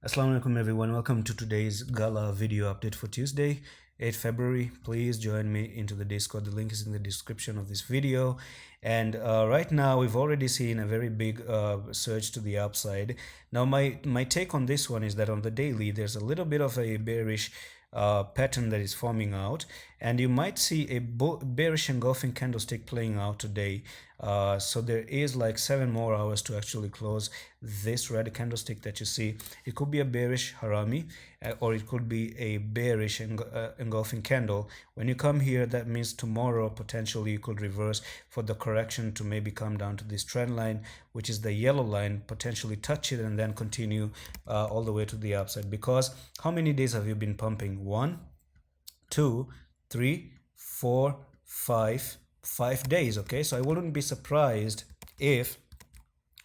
Assalamu alaikum everyone, welcome to today's GALA video update for Tuesday 8 February. Please join me into the Discord. The link is in the description of this video. And right now we've already seen a very big surge to the upside. Now my take on this one is that on the daily there's a little bit of a bearish pattern that is forming out, and you might see a bearish engulfing candlestick playing out today. So there is like 7 more hours to actually close this red candlestick that you see. It could be a bearish harami or it could be a bearish engulfing candle. When you come here, that means tomorrow potentially you could reverse for the correction to maybe come down to this trend line, which is the yellow line, potentially touch it and then continue all the way to the upside. Because how many days have you been pumping? 1, 2, 3, 4, 5 days. Okay, so I wouldn't be surprised if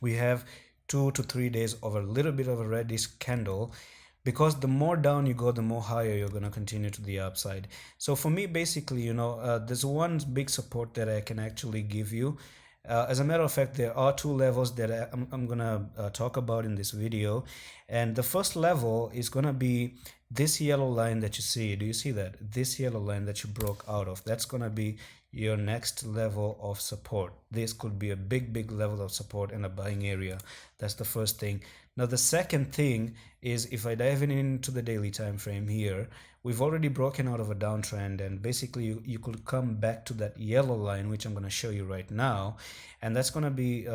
we have 2 to 3 days of a little bit of a reddish candle, because the more down you go, the more higher you're going to continue to the upside. So for me, basically, there's one big support that I can actually give you. As a matter of fact, there are 2 levels that I'm gonna talk about in this video, and the first level is gonna be this yellow line that you see. Do you see that? This yellow line that you broke out of, that's gonna be your next level of support. This could be a big level of support in a buying area. That's the first thing. Now the second thing is, if I dive into the daily time frame here, we've already broken out of a downtrend, and basically you could come back to that yellow line, which I'm going to show you right now, and that's going to be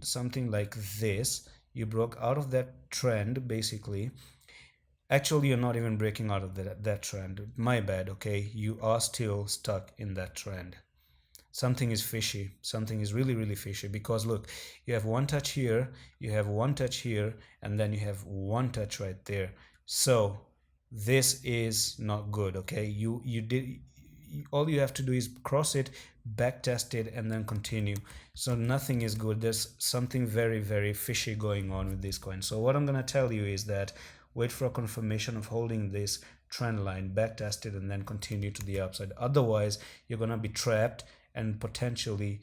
something like this. You broke out of that trend basically. Actually, you're not even breaking out of that trend. My bad. Okay, you are still stuck in that trend. Something is fishy. Something is really fishy, because look, you have one touch here, you have one touch here, and then you have one touch right there. So this is not good. Okay, all you have to do is cross it, back test it, and then continue. So nothing is good. There's something very fishy going on with this coin. So what I'm going to tell you is that wait for a confirmation of holding this trend line, back test it, and then continue to the upside. Otherwise you're going to be trapped and potentially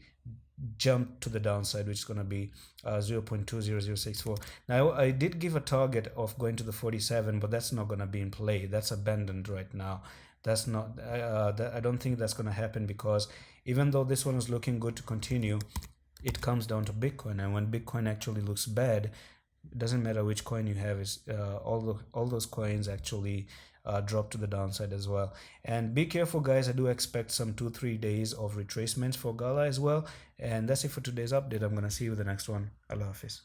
jump to the downside, which is going to be 0.20064. Now I did give a target of going to the 47, but that's not going to be in play. That's abandoned right now. That's not I don't think that's going to happen, because even though this one is looking good to continue, it comes down to Bitcoin, and when Bitcoin actually looks bad, it doesn't matter which coin you have, is all those coins actually drop to the downside as well. And be careful, guys. I do expect some 2-3 days of retracements for GALA as well. And that's it for today's update. I'm gonna see you with the next one. Allah Hafiz.